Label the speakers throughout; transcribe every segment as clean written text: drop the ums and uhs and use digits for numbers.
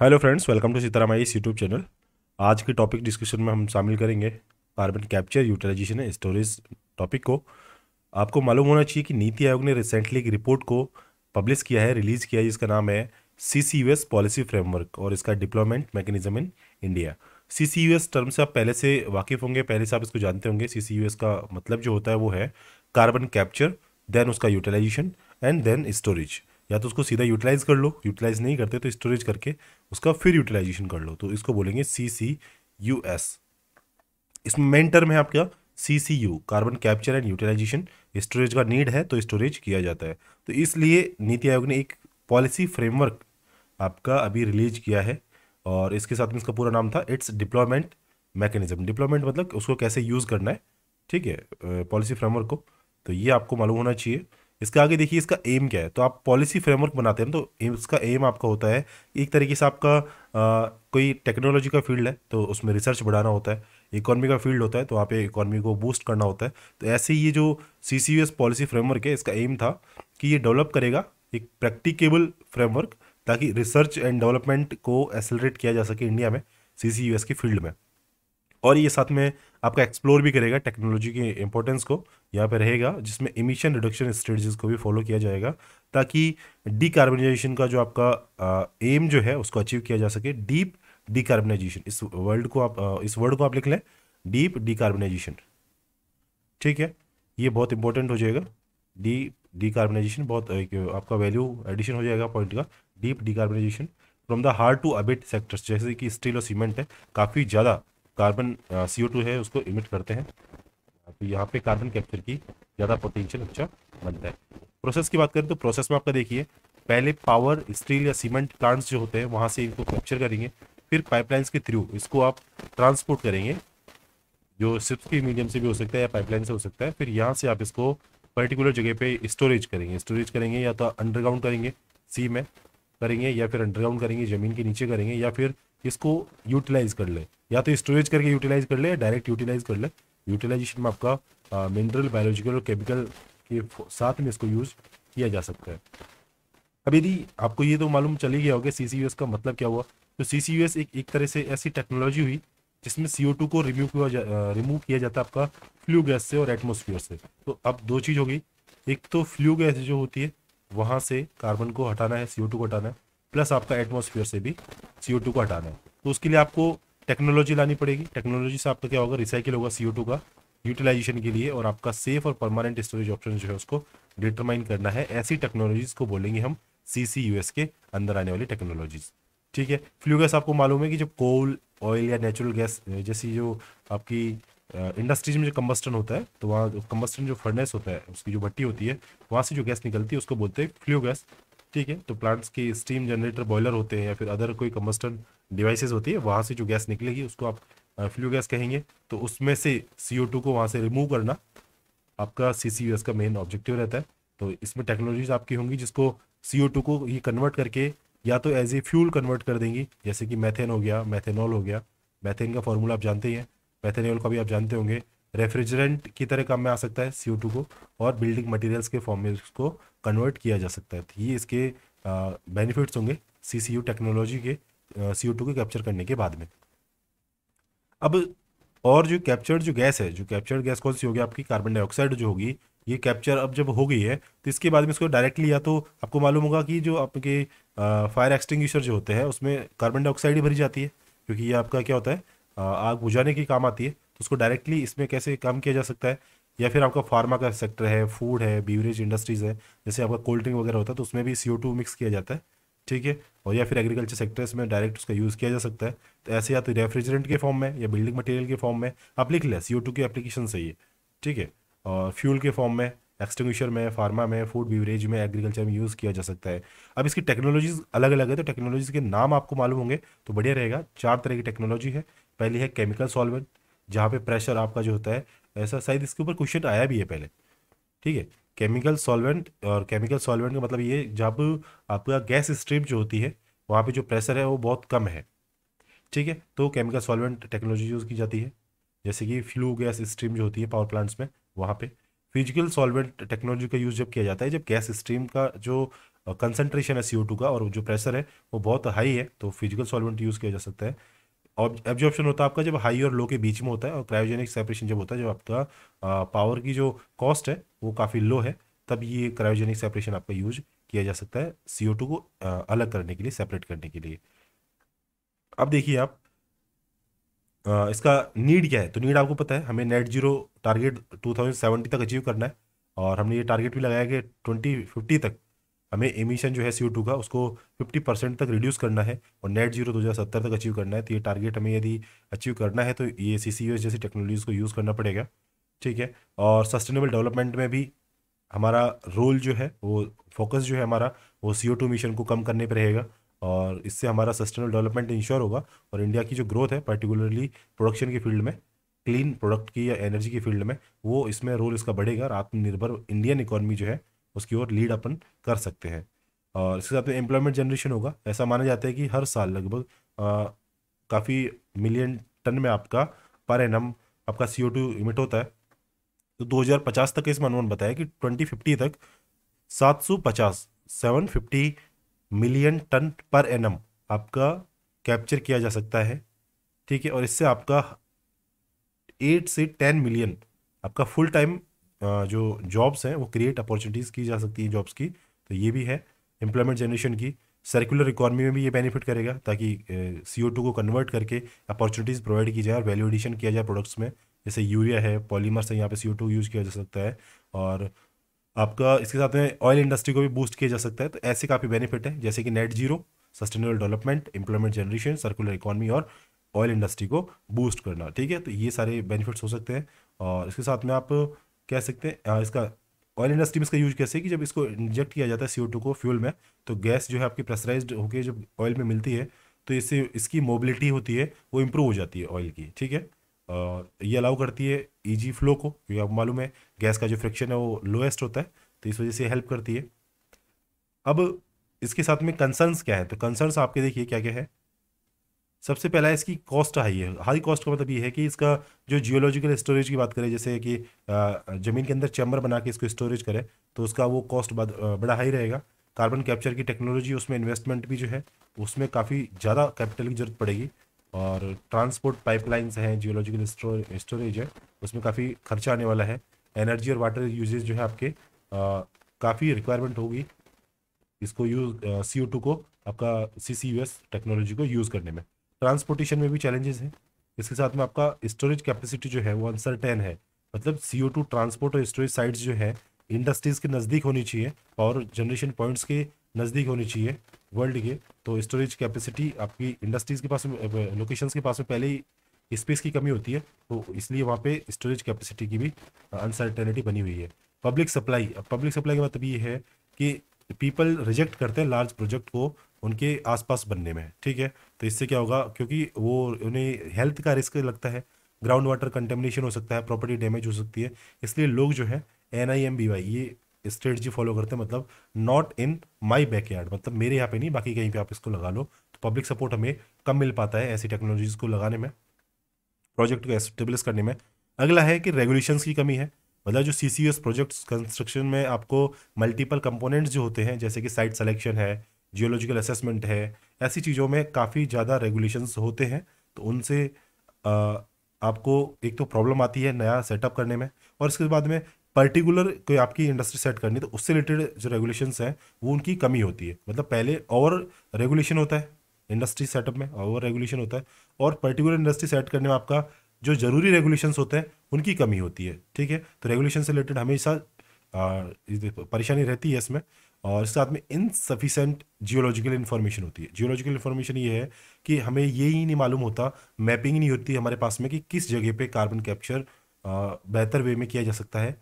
Speaker 1: Hello friends, welcome to Sitaramaiah's YouTube channel. आज के topic discussion में हम शामिल करेंगे carbon capture, utilisation and storage topic को। आपको मालूम होना चाहिए कि नीति आयोग ने रिसेंटली एक रिपोर्ट को पब्लिश किया है, रिलीज किया है, जिसका नाम है CCUS पॉलिसी फ्रेमवर्क और इसका deployment mechanism in India. CCUS term से आप पहले से वाकिफ होंगे, पहले से आप इसको जानते होंगे। CCUS का मतलब जो होता है वो है कार्बन कैप्चर, देन उसका यूटिलाइजेशन एंड देन स्टोरेज। या तो उसको सीधा यूटिलाइज कर लो, यूटिलाइज नहीं करते तो स्टोरेज करके उसका फिर यूटिलाइजेशन कर लो, तो इसको बोलेंगे CCUS। इसमें मेन टर्म है आपका CCU, carbon capture and utilisation. Storage का नीड है तो स्टोरेज किया जाता है, तो इसलिए नीति आयोग ने एक पॉलिसी फ्रेमवर्क आपका अभी रिलीज किया है और इसके साथ में इसका पूरा नाम था इट्स डिप्लॉयमेंट मैकेनिज्म। डिप्लॉयमेंट मतलब उसको कैसे यूज़ करना है, ठीक है, पॉलिसी फ्रेमवर्क को। तो ये आपको मालूम होना चाहिए। इसके आगे देखिए इसका एम क्या है। तो आप पॉलिसी फ्रेमवर्क बनाते हैं ना, तो इसका एम आपका होता है एक तरीके से आपका कोई टेक्नोलॉजी का फील्ड है तो उसमें रिसर्च बढ़ाना होता है, इकोनॉमी का फील्ड होता है तो वहाँ पे इकोनॉमी को बूस्ट करना होता है। तो ऐसे ही ये जो CCUS पॉलिसी फ्रेमवर्क है, इसका एम था कि ये डेवलप करेगा एक प्रैक्टिकेबल फ्रेमवर्क ताकि रिसर्च एंड डेवलपमेंट को एक्सेलरेट किया जा सके इंडिया में CCUS की फील्ड में। और ये साथ में आपका एक्सप्लोर भी करेगा टेक्नोलॉजी की इंपॉर्टेंस को, यहाँ पे रहेगा, जिसमें इमिशन रिडक्शन स्ट्रेटजीज को भी फॉलो किया जाएगा ताकि डीकार्बनाइजेशन का जो आपका एम जो है उसको अचीव किया जा सके। डीप डीकार्बनाइजेशन, इस वर्ड को आप लिख लें, डीप डीकार्बनाइजेशन। ठीक है, ये बहुत इंपॉर्टेंट हो जाएगा। डीकार्बनाइजेशन बहुत एक आपका वैल्यू एडिशन हो जाएगा पॉइंट का। Deep decarbonisation from the hard to abate sectors, जैसे कि स्टील और सीमेंट है, काफ़ी ज़्यादा कार्बन CO2 है उसको इमिट करते हैं, तो यहाँ पे कार्बन कैप्चर की ज़्यादा पोटेंशियल अच्छा बनता है। प्रोसेस की बात करें तो प्रोसेस में आपका देखिए, पहले पावर स्टील या सीमेंट प्लांट्स जो होते हैं वहाँ से इनको कैप्चर करेंगे, फिर पाइपलाइंस के थ्रू इसको आप ट्रांसपोर्ट करेंगे, जो शिप्स के मीडियम से भी हो सकता है या पाइपलाइन से हो सकता है। फिर यहाँ से आप इसको पर्टिकुलर जगह पे स्टोरेज करेंगे या तो अंडरग्राउंड करेंगे, सी में करेंगे, या फिर अंडरग्राउंड करेंगे, ज़मीन के नीचे करेंगे, या फिर इसको यूटिलाइज कर ले, या तो स्टोरेज करके यूटिलाइज कर ले या डायरेक्ट यूटिलाइज कर ले। यूटिलाइजेशन में आपका मिनरल, बायोलॉजिकल और केमिकल के साथ में इसको यूज किया जा सकता है। अब यदि आपको ये तो मालूम चल ही गया होगा CCUS का मतलब क्या हुआ, तो CCUS एक तरह से ऐसी टेक्नोलॉजी हुई जिसमें CO2 को रिमूव किया जाता है आपका फ्लू गैस से और एटमोसफियर से। तो अब दो चीज़ हो गई, एक तो फ्लू गैस जो होती है वहाँ से कार्बन को हटाना है, CO2 को हटाना है, प्लस आपका एटमोसफियर से भी CO2 को हटाना है। तो उसके लिए आपको टेक्नोलॉजी लानी पड़ेगी। टेक्नोलॉजी से आपका क्या होगा, रिसाइकिल होगा CO2 का यूटिलाइजेशन के लिए, और आपका सेफ और परमानेंट स्टोरेज ऑप्शन जो है उसको डिटरमाइन करना है। ऐसी टेक्नोलॉजीज को बोलेंगे हम CCUS के अंदर आने वाली टेक्नोलॉजीज। ठीक है, फ्लू गैस आपको मालूम है कि जब कोल, ऑयल या नेचुरल गैस जैसी जो आपकी इंडस्ट्रीज में जो कंबस्टन होता है, तो वहाँ कंबस्टन जो फर्नेस होता है, उसकी जो भट्टी होती है, वहाँ से जो गैस निकलती है उसको बोलते हैं फ्लू गैस। ठीक है, तो प्लांट्स के स्टीम जनरेटर बॉयलर होते हैं या फिर अदर कोई कंबस्टन डिवाइसेस होती है, वहाँ से जो गैस निकलेगी उसको आप फ्लू गैस कहेंगे। तो उसमें से CO2 को वहाँ से रिमूव करना आपका CCUS का मेन ऑब्जेक्टिव रहता है। तो इसमें टेक्नोलॉजीज आपकी होंगी जिसको CO2 को ये कन्वर्ट करके या तो एज ए फ्यूल कन्वर्ट कर देंगी, जैसे कि मैथेन हो गया, मैथेनॉल हो गया। मैथेन का फॉर्मूला आप जानते ही हैं, मैथेनॉल का भी आप जानते होंगे। रेफ्रिजरेंट की तरह काम में आ सकता है CO2 को, और बिल्डिंग मटेरियल्स के फॉर्म में इसको कन्वर्ट किया जा सकता है। तो ये इसके बेनिफिट्स होंगे CCU टेक्नोलॉजी के CO2 को कैप्चर करने के बाद में। अब और जो गैस है, जो कैप्चर्ड गैस कौन सी होगी, आपकी कार्बन डाइऑक्साइड जो होगी, ये कैप्चर अब जब हो गई है तो इसके बाद में इसको डायरेक्टली, या तो आपको मालूम होगा कि जो आपके फायर एक्सटिंग्विशर जो होते हैं उसमें कार्बन डाइऑक्साइड ही भरी जाती है, क्योंकि ये आपका क्या होता है, आग बुझाने की काम आती है। तो उसको डायरेक्टली इसमें कैसे काम किया जा सकता है, या फिर आपका फार्मा का सेक्टर है, फूड है, बीवरेज इंडस्ट्रीज है, जैसे आपका कोल्ड ड्रिंक वगैरह होता है तो उसमें भी CO2 मिक्स किया जाता है। ठीक है, और या फिर एग्रीकल्चर सेक्टर्स में डायरेक्ट उसका यूज़ किया जा सकता है। तो ऐसे या तो रेफ्रिजरेंट के फॉर्म में या बिल्डिंग मटेरियल के फॉर्म में आप लिख लें, CO2 की एप्लीकेशन सही है। ठीक है, और फ्यूल के फॉर्म में, एक्सटिंग्विशर में, फार्मा में, फूड बीवरेज में, एग्रीकल्चर में यूज़ किया जा सकता है। अब इसकी टेक्नोलॉजीज अलग अलग है, तो टेक्नोलॉजीज के नाम आपको मालूम होंगे तो बढ़िया रहेगा। 4 तरह की टेक्नोलॉजी है। पहली है केमिकल सॉल्वेंट, जहाँ पे प्रेशर आपका जो होता है, ऐसा शायद इसके ऊपर क्वेश्चन आया भी है पहले। ठीक है, केमिकल सॉल्वेंट, और केमिकल सॉल्वेंट का मतलब ये जब आपका गैस स्ट्रीम जो होती है वहाँ पे जो प्रेशर है वो बहुत कम है। ठीक है, तो केमिकल सॉल्वेंट टेक्नोलॉजी यूज़ की जाती है, जैसे कि फ्लू गैस स्ट्रीम जो होती है पावर प्लांट्स में, वहाँ पे। फिजिकल सॉल्वेंट टेक्नोलॉजी का यूज़ जब किया जाता है, जब गैस स्ट्रीम का जो कंसंट्रेशन है CO2 का और जो प्रेशर है वो बहुत हाई है, तो फिजिकल सॉल्वेंट यूज़ किया जा सकता है। और एब्जॉर्प्शन होता है आपका जब हाई और लो के बीच में होता है, और क्रायोजेनिक सेपरेशन जब होता है, जब आपका पावर की जो कॉस्ट है वो काफ़ी लो है, तब ये क्रायोजेनिक सेपरेशन आपका यूज किया जा सकता है CO2 को अलग करने के लिए, सेपरेट करने के लिए। अब देखिए आप, इसका नीड क्या है। तो नीड आपको पता है, हमें नेट जीरो टारगेट 2070 तक अचीव करना है, और हमने ये टारगेट भी लगाया कि 2050 तक हमें एमिशन जो है CO2 का उसको 50% तक रिड्यूस करना है, और नेट जीरो 2070 तक अचीव करना है। तो ये टारगेट हमें यदि अचीव करना है तो ये CCUS जैसी टेक्नोलॉजीज को यूज़ करना पड़ेगा, ठीक है। और सस्टेनेबल डेवलपमेंट में भी हमारा रोल जो है, वो फोकस जो है हमारा, वो CO2 मिशन को कम करने पर रहेगा, और इससे हमारा सस्टेनेबल डेवलपमेंट इंश्योर होगा। और इंडिया की जो ग्रोथ है पर्टिकुलरली प्रोडक्शन की फील्ड में, क्लीन प्रोडक्ट की या एनर्जी की फील्ड में, वो इसमें रोल इसका बढ़ेगा, और आत्मनिर्भर इंडियन इकोनॉमी जो है उसकी ओर लीड अपन कर सकते हैं। और इसके साथ में एम्प्लॉयमेंट जनरेशन होगा। ऐसा माना जाता है कि हर साल लगभग काफ़ी मिलियन टन में आपका पर एनम आपका CO2 इमिट होता है। तो 2050 तक इसमें अनुमान बताया कि 2050 तक 750 मिलियन टन पर एनम आपका कैप्चर किया जा सकता है, ठीक है। और इससे आपका 8 से 10 मिलियन आपका फुल टाइम जो जॉब्स हैं वो क्रिएट अपॉर्चुनिटीज़ की जा सकती हैं जॉब्स की। तो ये भी है एम्प्लॉयमेंट जनरेशन की। सर्कुलर इकोनॉमी में भी ये बेनिफिट करेगा, ताकि CO2 को कन्वर्ट करके अपॉर्चुनिटीज़ प्रोवाइड की जाए और वैल्यू एडिशन किया जाए प्रोडक्ट्स में। जैसे यूरिया है, पॉलीमर्स है, यहाँ पे CO2 यूज़ किया जा सकता है। और आपका इसके साथ में ऑयल इंडस्ट्री को भी बूस्ट किया जा सकता है। तो ऐसे काफ़ी बेनिफिट है, जैसे कि net zero, sustainable development, employment generation, circular economy और ऑयल इंडस्ट्री को बूस्ट करना, ठीक है। तो ये सारे बेनिफिट्स हो सकते हैं। और इसके साथ में आप कह सकते हैं इसका ऑयल इंडस्ट्री में इसका यूज कैसे है कि जब इसको इंजेक्ट किया जाता है CO2 को फ्यूल में, तो गैस जो है आपकी प्रेशराइज्ड होकर जब ऑयल में मिलती है, तो इससे इसकी मोबिलिटी होती है वो इम्प्रूव हो जाती है ऑयल की, ठीक है। और ये अलाउ करती है ईजी फ्लो को, क्योंकि आपको मालूम है गैस का जो फ्रिक्शन है वो लोएस्ट होता है, तो इस वजह से हेल्प करती है। अब इसके साथ में कंसर्न्स क्या है, तो कंसर्न्स आपके देखिए क्या क्या है। सबसे पहला इसकी कॉस्ट हाई है। हाई कॉस्ट का मतलब ये है कि इसका जो जियोलॉजिकल स्टोरेज की बात करें, जैसे कि ज़मीन के अंदर चैम्बर बना के इसको स्टोरेज करें, तो उसका वो कॉस्ट बड़ा हाई रहेगा। कार्बन कैप्चर की टेक्नोलॉजी, उसमें इन्वेस्टमेंट भी जो है उसमें काफ़ी ज़्यादा कैपिटल की जरूरत पड़ेगी। और ट्रांसपोर्ट पाइपलाइंस हैं, जियोलॉजिकल स्टोरेज है, उसमें काफ़ी खर्चा आने वाला है। एनर्जी और वाटर यूजेज जो है आपके काफ़ी रिक्वायरमेंट होगी इसको यूज CO2 को आपका CCUS टेक्नोलॉजी को यूज़ करने में। ट्रांसपोर्टेशन में भी चैलेंजेस हैं। इसके साथ में आपका स्टोरेज कैपेसिटी जो है वो अनसर्टेन है। मतलब CO2 ट्रांसपोर्ट और स्टोरेज साइट्स जो है इंडस्ट्रीज के नज़दीक होनी चाहिए, पावर जनरेशन पॉइंट्स के नज़दीक होनी चाहिए वर्ल्ड के। तो स्टोरेज कैपेसिटी आपकी इंडस्ट्रीज के पास में, लोकेशंस के पास में पहले ही स्पेस की कमी होती है, तो इसलिए वहाँ पे स्टोरेज कैपेसिटी की भी अनसर्टेनिटी बनी हुई है। पब्लिक सप्लाई का मतलब ये है कि पीपल रिजेक्ट करते हैं लार्ज प्रोजेक्ट को उनके आसपास बनने में, ठीक है। तो इससे क्या होगा, क्योंकि वो उन्हें हेल्थ का रिस्क लगता है, ग्राउंड वाटर कंटेमिनेशन हो सकता है, प्रॉपर्टी डैमेज हो सकती है, इसलिए लोग जो है NIMBY ये स्ट्रेटजी फॉलो करते हैं। मतलब नॉट इन माई बैकयार्ड, मतलब मेरे यहाँ पे नहीं, बाकी कहीं पे आप इसको लगा लो। तो पब्लिक सपोर्ट हमें कम मिल पाता है ऐसी टेक्नोलॉजीज को लगाने में, प्रोजेक्ट को एस्टेब्लिश करने में। अगला है कि रेगुलेशंस की कमी है। मतलब जो CCUS प्रोजेक्ट्स कंस्ट्रक्शन में आपको मल्टीपल कंपोनेंट्स जो होते हैं, जैसे कि साइट सिलेक्शन है, जियोलॉजिकल असेसमेंट है, ऐसी चीज़ों में काफ़ी ज़्यादा रेगुलेशंस होते हैं। तो उनसे आ, आपको एक तो प्रॉब्लम आती है नया सेटअप करने में, और इसके बाद में पर्टिकुलर कोई आपकी इंडस्ट्री सेट करनी, तो उससे रिलेटेड जो रेगुलेशंस हैं वो उनकी कमी होती है। मतलब पहले ओवर रेगुलेशन होता है इंडस्ट्री सेटअप में, ओवर रेगुलेशन होता है, और पर्टिकुलर इंडस्ट्री सेट करने में आपका जो जरूरी रेगुलेशंस होते हैं उनकी कमी होती है, ठीक है। तो रेगुलेशन से रिलेटेड हमेशा परेशानी रहती है इसमें। और इस साथ में इनसफिशेंट जियोलॉजिकल इन्फॉर्मेशन होती है। जियोलॉजिकल इन्फॉर्मेशन ये है कि हमें ये ही नहीं मालूम होता, मैपिंग ही नहीं होती हमारे पास में कि किस जगह पे कार्बन कैप्चर बेहतर वे में किया जा सकता है,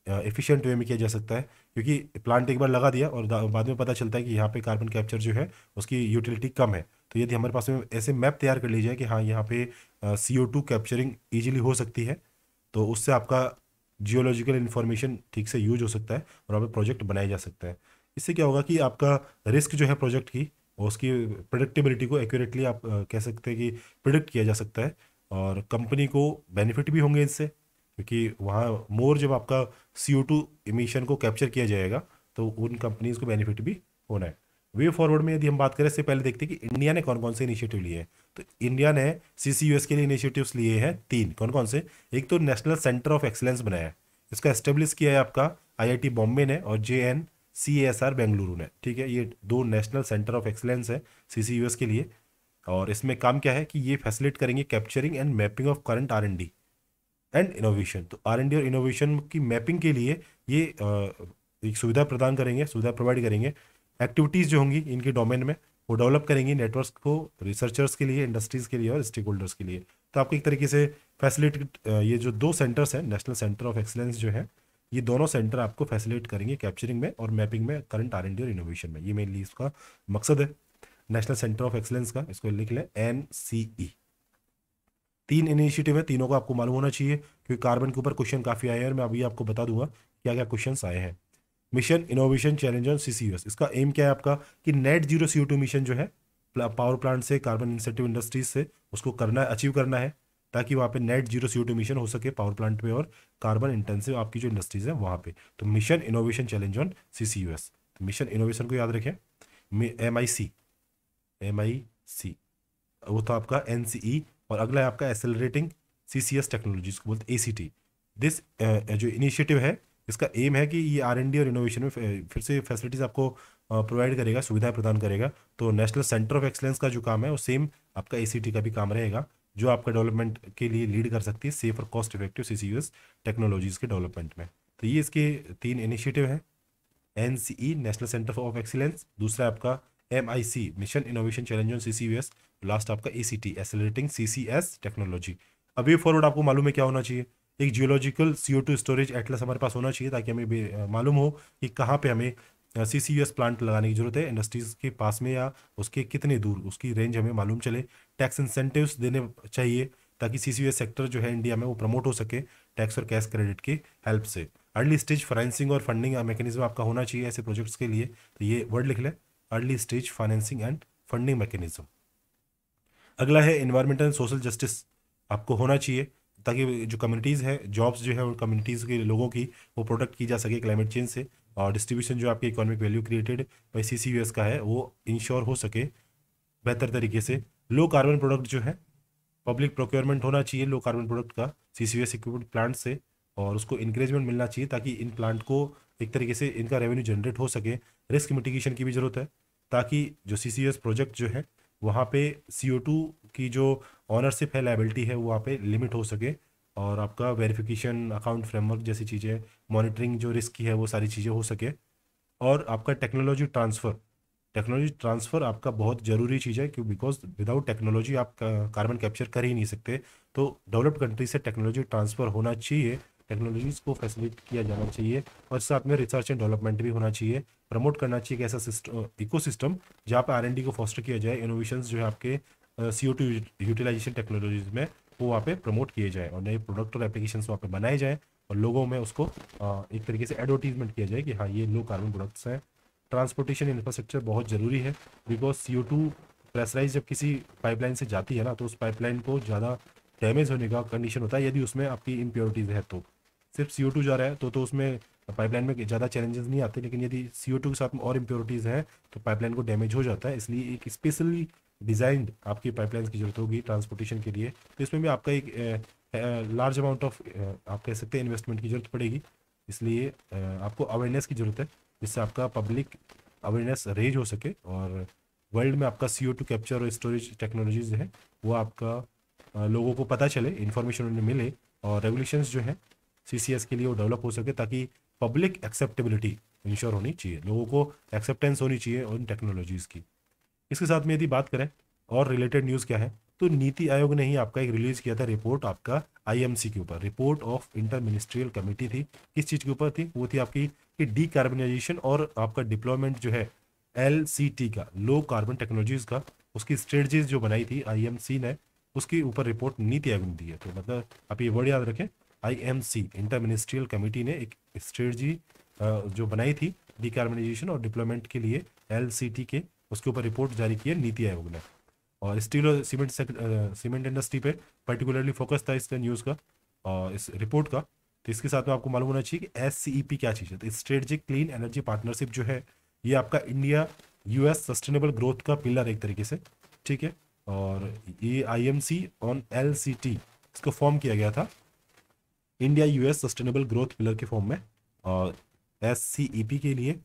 Speaker 1: एफिशिएंट वे में किया जा सकता है। क्योंकि प्लांट एक बार लगा दिया और बाद में पता चलता है कि यहाँ पे कार्बन कैप्चर जो है उसकी यूटिलिटी कम है। तो यदि हमारे पास में ऐसे मैप तैयार कर ली जाए कि हाँ यहाँ पे CO2 कैप्चरिंग इजीली हो सकती है, तो उससे आपका जियोलॉजिकल इन्फॉर्मेशन ठीक से यूज हो सकता है और आपका प्रोजेक्ट बनाया जा सकता है। इससे क्या होगा कि आपका रिस्क जो है प्रोजेक्ट की और उसकी प्रोडक्टिबिलिटी को एक्यूरेटली आप कह सकते हैं कि प्रिडिक्ट किया जा सकता है, और कंपनी को बेनिफिट भी होंगे इससे। क्योंकि वहाँ मोर जब आपका CO2 इमिशन को कैप्चर किया जाएगा तो उन कंपनीज को बेनिफिट भी होना है। वे फॉरवर्ड में यदि हम बात करें, इससे पहले देखते हैं कि इंडिया ने कौन कौन से इनिशिएटिव लिए हैं। तो इंडिया ने CCUS के लिए इनिशिएटिव्स लिए हैं 3। कौन कौन से? एक तो नेशनल सेंटर ऑफ एक्सीलेंस बनाया है, इसका एस्टेब्लिश किया है आपका IIT बॉम्बे ने और JNCASR बेंगलुरु ने। ठीक है, ये 2 नेशनल सेंटर ऑफ एक्सीलेंस है CCUS के लिए। और इसमें काम क्या है कि ये फैसिलिटेट करेंगे capturing and mapping of current R&D and innovation. तो R&D और इनोवेशन की मैपिंग के लिए ये एक सुविधा प्रदान करेंगे, सुविधा प्रोवाइड करेंगे। एक्टिविटीज़ जो होंगी इनके डोमेन में वो डेवलप करेंगी नेटवर्क्स को रिसर्चर्स के लिए, इंडस्ट्रीज़ के लिए और स्टेक होल्डर्स के लिए। तो आपको एक तरीके से फैसिलिटेट, ये जो 2 सेंटर्स हैं नेशनल सेंटर ऑफ एक्सीलेंस जो है, ये दोनों सेंटर आपको फैसिलिटेट करेंगे कैप्चरिंग में और मैपिंग में, करंट R&D और इनोवेशन में। ये मेनली इसका मकसद है नेशनल सेंटर ऑफ एक्सीलेंस का। इसको लिख लें NCE। 3 इनिशिएटिव है, तीनों को आपको मालूम होना चाहिए क्योंकि कार्बन के ऊपर क्वेश्चन काफ़ी आए हैं और मैं अभी आपको बता दूंगा क्या क्या क्वेश्चंस आए हैं। Mission innovation challenge on CCUS, इसका एम क्या है आपका कि नेट जीरो CO2 मिशन जो है पावर प्लांट से, कार्बन इंसेंटिव इंडस्ट्रीज से उसको करना है, अचीव करना है, ताकि वहाँ पे नेट जीरो CO2 मिशन हो सके पावर प्लांट पे और कार्बन इंटेंसिव आपकी जो इंडस्ट्रीज है वहाँ पे। तो mission innovation challenge on CCUS। तो मिशन इनोवेशन को याद रखें, MIC वो तो आपका NCE। और अगला है आपका एक्सेलरेटिंग CCS टेक्नोलॉजीज को बोलते ACT। दिस जो इनिशिएटिव है इसका एम है कि ये R&D और इनोवेशन में फिर से फैसिलिटीज़ आपको प्रोवाइड करेगा, सुविधाएं प्रदान करेगा। तो नेशनल सेंटर ऑफ एक्सलेंस का जो काम है वो सेम आपका ACT का भी काम रहेगा, जो आपका डेवलपमेंट के लिए लीड कर सकती है सेफ और कॉस्ट इफेक्टिव CCUS टेक्नोलॉजीज़ के डेवलपमेंट में। तो ये इसके 3 इनिशिएटिव हैं, NCE national centre of excellence, दूसरा आपका MIC mission innovation challenge on CCUS, last आपका ACT एक्सेलरेटिंग CCS टेक्नोलॉजी। अभी फॉरवर्ड आपको मालूम है क्या होना चाहिए, एक जियोलॉजिकल CO2 स्टोरेज एटलस हमारे पास होना चाहिए ताकि हमें मालूम हो कि कहाँ पे हमें CCUS प्लांट लगाने की जरूरत है, इंडस्ट्रीज के पास में या उसके कितने दूर, उसकी रेंज हमें मालूम चले। टैक्स इंसेंटिव्स देने चाहिए ताकि CCUS सेक्टर जो है इंडिया में वो प्रमोट हो सके टैक्स और कैश क्रेडिट की हेल्प से। अर्ली स्टेज फाइनेंसिंग और फंडिंग मैकेनिज्म आपका होना चाहिए ऐसे प्रोजेक्ट्स के लिए। तो ये वर्ड लिख लें, early stage financing and funding mechanism. अगला है इन्वायरमेंटल एंड सोशल जस्टिस आपको होना चाहिए ताकि जो कम्युनिटीज़ है, जॉब्स जो है उन कम्युनिटीज़ के लोगों की वो प्रोटेक्ट की जा सके क्लाइमेट चेंज से। और डिस्ट्रीब्यूशन जो आपकी economic value created by CCUS का है वो इंश्योर हो सके बेहतर तरीके से। लो कार्बन प्रोडक्ट जो है, पब्लिक प्रोक्योरमेंट होना चाहिए लो कार्बन प्रोडक्ट का CCUS इक्विप्ड प्लांट से, और उसको इंकरेजमेंट मिलना चाहिए ताकि इन प्लांट को एक तरीके से इनका रेवेन्यू जनरेट हो सके। रिस्क मिटिगेशन की भी ज़रूरत है ताकि जो CCUS प्रोजेक्ट जो है वहाँ पे CO2 की जो ऑनरशिप है, लाइबिलिटी है, वो वहाँ पे लिमिट हो सके। और आपका वेरिफिकेशन, अकाउंट फ्रेमवर्क जैसी चीज़ें, मॉनिटरिंग जो रिस्क की है वो सारी चीज़ें हो सके। और आपका टेक्नोलॉजी ट्रांसफ़र आपका बहुत ज़रूरी चीज़ है, क्यों? बिकॉज विदाउट टेक्नोलॉजी आप कार्बन कैप्चर कर ही नहीं सकते। तो डेवलप्ड कंट्री से टेक्नोलॉजी ट्रांसफ़र होना चाहिए, टेक्नोलॉजीज़ को फैसिलिटेट किया जाना चाहिए और साथ में रिसर्च एंड डेवलपमेंट भी होना चाहिए। प्रमोट करना चाहिए कि ऐसा इकोसिस्टम जहाँ पर R&D को फॉस्टर किया जाए, इनोवेशंस जो है आपके CO2 यूटिलाइजेशन टेक्नोलॉजीज में वो वहाँ पे प्रमोट किए जाए और नए प्रोडक्ट और एप्लीकेशन वहाँ पे बनाए जाएँ और लोगों में उसको एक तरीके से एडवर्टीजमेंट किया जाए कि हाँ ये लो कार्बन प्रोडक्ट्स हैं। ट्रांसपोर्टेशन इंफ्रास्ट्रक्चर बहुत ज़रूरी है बिकॉज CO2 प्रेशराइज जब किसी पाइपलाइन से जाती है ना, तो उस पाइपलाइन को ज़्यादा डैमेज होने का कंडीशन होता है यदि उसमें आपकी इम्प्योरिटीज़ है। तो सिर्फ CO2 जा रहा है तो उसमें पाइपलाइन में ज़्यादा चैलेंजेस नहीं आते, लेकिन यदि CO2 के साथ में और इम्प्योरिटीज़ हैं तो पाइपलाइन को डैमेज हो जाता है। इसलिए एक स्पेशली डिज़ाइंड आपकी पाइपलाइंस की जरूरत होगी ट्रांसपोर्टेशन के लिए। तो इसमें भी आपका एक लार्ज अमाउंट ऑफ आप कह सकते हैं इन्वेस्टमेंट की जरूरत पड़ेगी। इसलिए आपको अवेयरनेस की ज़रूरत है जिससे आपका पब्लिक अवेयरनेस रेज हो सके और वर्ल्ड में आपका CO2 कैप्चर और स्टोरेज टेक्नोलॉजीज है वो आपका लोगों को पता चले, इन्फॉर्मेशन उन्हें मिले और रेगुलेशंस जो हैं CCS के लिए वो डेवलप हो सके ताकि पब्लिक एक्सेप्टेबिलिटी इंश्योर होनी चाहिए, लोगों को एक्सेप्टेंस होनी चाहिए उन टेक्नोलॉजीज़ की। इसके साथ में यदि बात करें और रिलेटेड न्यूज़ क्या है, तो नीति आयोग ने ही आपका एक रिलीज किया था रिपोर्ट आपका IMC के ऊपर। Report of inter ministerial committee थी, किस चीज़ के ऊपर थी? वो थी आपकी कि डीकार्बनाइजेशन और आपका डिप्लॉयमेंट जो है LCT का, लो कार्बन टेक्नोलॉजीज़ का, उसकी स्ट्रेटजीज जो बनाई थी IMC ने, उसके ऊपर रिपोर्ट नीति आयोग ने दी है। तो मतलब आप ये वर्ड याद रखें, IMC इंटर मिनिस्ट्रियल कमेटी ने एक स्ट्रेटजी जो बनाई थी डीकार्बनाइजेशन और डिप्लॉयमेंट के लिए LCT के, उसके ऊपर रिपोर्ट जारी की है नीति आयोग ने। और स्टील और सीमेंट इंडस्ट्री पे पर्टिकुलरली फोकस था इस न्यूज़ का। इस रिपोर्ट का, तो इसके साथ में आपको मालूम होना चाहिए कि SCEP क्या चीज़ है। तो स्ट्रेटेजिक क्लीन एनर्जी पार्टनरशिप जो है ये आपका इंडिया US सस्टेनेबल ग्रोथ का पिलर एक तरीके से, ठीक है। और ये IMC ऑन LCT इसको फॉर्म किया गया था India US sustainable growth pillar के फॉर्म में। और SCEP के लिए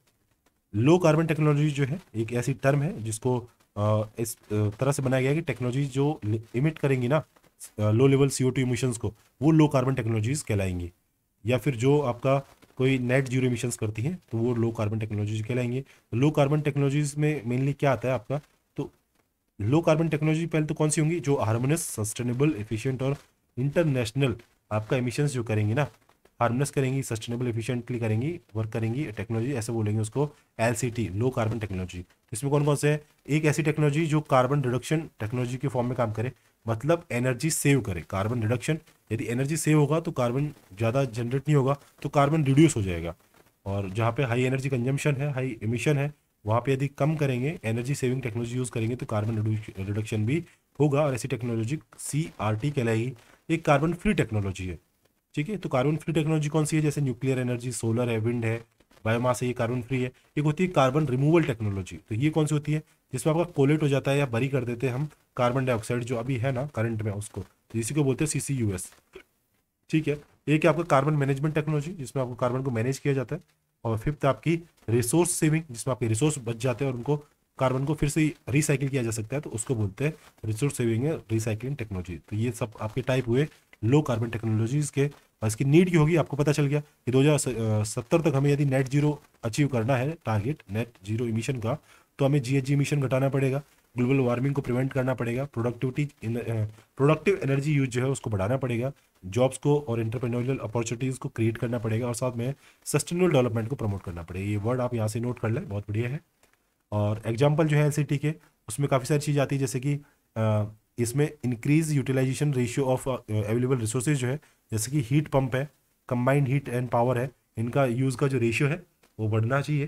Speaker 1: लो कार्बन टेक्नोलॉजी जो है एक ऐसी टर्म है जिसको इस तरह से बनाया गया है कि टेक्नोलॉजी जो इमिट करेंगी ना लो लेवल CO2 इमिशंस को, वो लो कार्बन टेक्नोलॉजीज कहलाएंगी। या फिर जो आपका कोई नेट जीरो इमिशंस करती हैं तो वो लो कार्बन टेक्नोलॉजीज कहलाएंगे। तो लो कार्बन टेक्नोलॉजीज में मेनली क्या आता है आपका, तो लो कार्बन टेक्नोलॉजी पहले तो कौन सी होंगी, जो हार्मोनियस सस्टेनेबल एफिशिएंट और इंटरनेशनल आपका एमिशंस जो करेंगी ना, हार्मोनियस करेंगी, सस्टेनेबल एफिशिएंटली करेंगी, वर्क करेंगी टेक्नोलॉजी, ऐसे बोलेंगे उसको LCT, लो कार्बन टेक्नोलॉजी। इसमें कौन कौन से है, एक ऐसी टेक्नोलॉजी जो कार्बन रिडक्शन टेक्नोलॉजी के फॉर्म में काम करे, मतलब एनर्जी सेव करे। कार्बन रिडक्शन, यदि एनर्जी सेव होगा तो कार्बन ज़्यादा जनरेट नहीं होगा तो कार्बन रिड्यूस हो जाएगा। और जहाँ पे हाई एनर्जी कंजम्पशन है, हाई एमिशन है, वहाँ पे यदि कम करेंगे, एनर्जी सेविंग टेक्नोलॉजी यूज़ करेंगे तो कार्बन रिडक्शन भी होगा। और ऐसी टेक्नोलॉजी CRT कहलाएगी। एक कार्बन फ्री टेक्नोलॉजी है, ठीक है। तो कार्बन फ्री टेक्नोलॉजी कौन सी है, जैसे न्यूक्लियर एनर्जी, सोलर है, विंड है, बायोमास है, ये कार्बन फ्री है। एक होती है कार्बन रिमूवल टेक्नोलॉजी, तो ये कौन सी होती है, जिसमें आपका कोलेट हो जाता है या बरी कर देते हैं हम कार्बन डाइऑक्साइड जो अभी है ना करंट में उसको, तो इसी को बोलते हैं CCUS, ठीक है। एक है आपका कार्बन मैनेजमेंट टेक्नोलॉजी जिसमें आपको कार्बन को मैनेज किया जाता है। और फिफ्थ आपकी रिसोर्स सेविंग, जिसमें आपके रिसोर्स बच जाते हैं और उनको कार्बन को फिर से रिसाइकिल किया जा सकता है, तो उसको बोलते हैं रिसोर्स सेविंग है रिसाइकलिंग टेक्नोलॉजी। तो ये सब आपके टाइप हुए लो कार्बन टेक्नोलॉजीज के। और इसकी नीड की होगी आपको पता चल गया कि 2070 तक हमें यदि नेट जीरो अचीव करना है, टारगेट नेट जीरो इमिशन का, तो हमें GHG इमिशन घटाना पड़ेगा, ग्लोबल वार्मिंग को प्रिवेंट करना पड़ेगा, प्रोडक्टिव एनर्जी यूज जो है उसको बढ़ाना पड़ेगा, जॉब्स को और एंटरप्रेन्योरियल अपॉर्चुनिटीज़ को क्रिएट करना पड़ेगा, और साथ में सस्टेनेबल डेवलपमेंट को प्रमोट करना पड़ेगा। ये वर्ड आप यहाँ से नोट कर लें, बहुत बढ़िया है। और एग्जाम्पल जो है LCT के, उसमें काफ़ी सारी चीज़ आती है, जैसे कि इसमें increase utilisation ratio of available resources जो है, जैसे कि हीट पंप है, कंबाइंड हीट एंड पावर है, इनका यूज़ का जो रेशियो है वो बढ़ना चाहिए,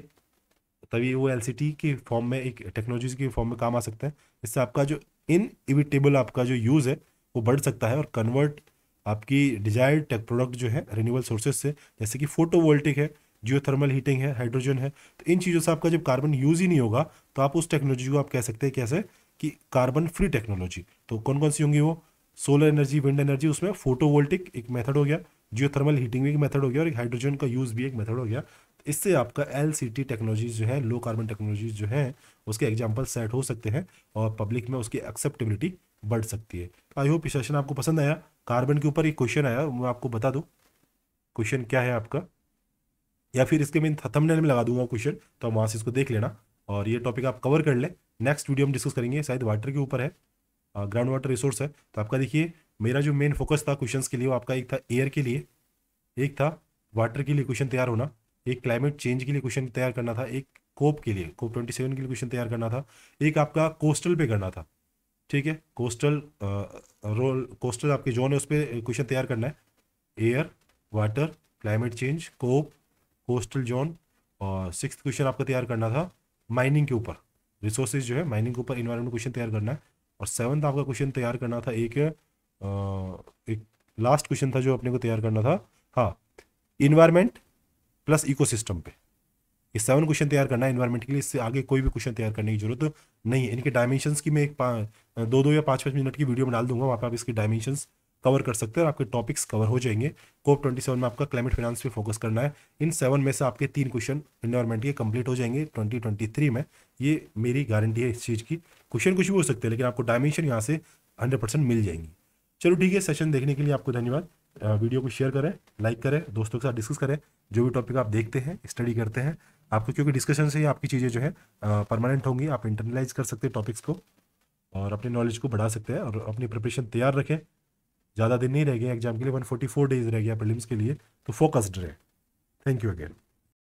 Speaker 1: तभी वो LCT के फॉर्म में, एक टेक्नोलॉजीज के फॉर्म में काम आ सकता है। इससे आपका जो इनइविटेबल आपका जो यूज़ है वो बढ़ सकता है और कन्वर्ट आपकी डिजायर्ड टेक प्रोडक्ट जो है रिन्यूएबल सोर्सेज से, जैसे कि फोटोवोल्टिक है, जियोथर्मल हीटिंग है, हाइड्रोजन है। तो इन चीज़ों से आपका जब कार्बन यूज़ ही नहीं होगा तो आप उस टेक्नोलॉजी को आप कह सकते हैं कैसे कि कार्बन फ्री टेक्नोलॉजी। तो कौन कौन सी होंगी वो, सोलर एनर्जी, विंड एनर्जी, उसमें फोटोवोल्टिक एक मेथड हो गया, जियोथर्मल हीटिंग भी एक मेथड हो गया, और एक हाइड्रोजन का यूज़ भी एक मेथड हो गया। इससे आपका LCT टेक्नोलॉजीज जो है, लो कार्बन टेक्नोलॉजीज जो है, उसके एग्जाम्पल सेट हो सकते हैं और पब्लिक में उसकी एक्सेप्टेबिलिटी बढ़ सकती है। आई होप इस सेशन आपको पसंद आया। कार्बन के ऊपर एक क्वेश्चन आया, मैं आपको बता दूं क्वेश्चन क्या है आपका, या फिर इसके मैं थंबनेल में लगा दूंगा क्वेश्चन, तो आप वहाँ से इसको देख लेना और ये टॉपिक आप कवर कर लें। नेक्स्ट वीडियो हम डिस्कस करेंगे, शायद वाटर के ऊपर है, ग्राउंड वाटर रिसोर्स है। तो आपका देखिए, मेरा जो मेन फोकस था क्वेश्चंस के लिए वो आपका एक था एयर के लिए, एक था वाटर के लिए क्वेश्चन तैयार होना, एक क्लाइमेट चेंज के लिए क्वेश्चन तैयार करना था, एक कोप के लिए, कोप 27 के लिए क्वेश्चन तैयार करना था, एक आपका कोस्टल पे करना था, ठीक है। कोस्टल रोल, कोस्टल आपके जोन है उस पर क्वेश्चन तैयार करना है, एयर, वाटर, क्लाइमेट चेंज, कोप, कोस्टल जोन। और सिक्स्थ क्वेश्चन आपका तैयार करना था माइनिंग के ऊपर, रिसोर्सेज जो है माइनिंग के ऊपर इन्वायरमेंट क्वेश्चन तैयार करना है। और सेवन्थ आपका क्वेश्चन तैयार करना था एक लास्ट क्वेश्चन था जो अपने को तैयार करना था, हाँ, इन्वायरमेंट प्लस इकोसिस्टम पे। ये 7 क्वेश्चन तैयार करना है इन्वायरमेंट के लिए, इससे आगे कोई भी क्वेश्चन तैयार करने की जरूरत नहीं है। इनके डायमेंशंस की मैं एक 2 या 5 मिनट की वीडियो में डाल दूंगा, वहाँ पे आप इसके डायमेंशंस कवर कर सकते हैं और आपके टॉपिक्स कवर हो जाएंगे। कोप 27 में आपका क्लाइमेट फाइनेंस पे फोकस करना है। इन 7 में से आपके 3 क्वेश्चन इन्वायरमेंट के कंप्लीट हो जाएंगे 2023 में, ये मेरी गारंटी है इस चीज़ की। क्वेश्चन कुछ भी हो सकते हैं लेकिन आपको डायमेंशन यहाँ से 100% मिल जाएंगी। चलो ठीक है, सेशन देखने के लिए आपको धन्यवाद। वीडियो को शेयर करें, लाइक करें, दोस्तों के साथ डिस्कस करें, जो भी टॉपिक आप देखते हैं, स्टडी करते हैं, आपको क्योंकि डिस्कशन से ही आपकी चीज़ें जो है परमानेंट होंगी, आप इंटरनलाइज कर सकते हैं टॉपिक्स को और अपनी नॉलेज को बढ़ा सकते हैं और अपनी प्रिपरेशन तैयार रखें। ज़्यादा दिन नहीं रह गए एग्जाम के लिए, 144 डेज रह गया प्रीलिम्स के लिए, तो फोकस्ड रहे। Thank you again.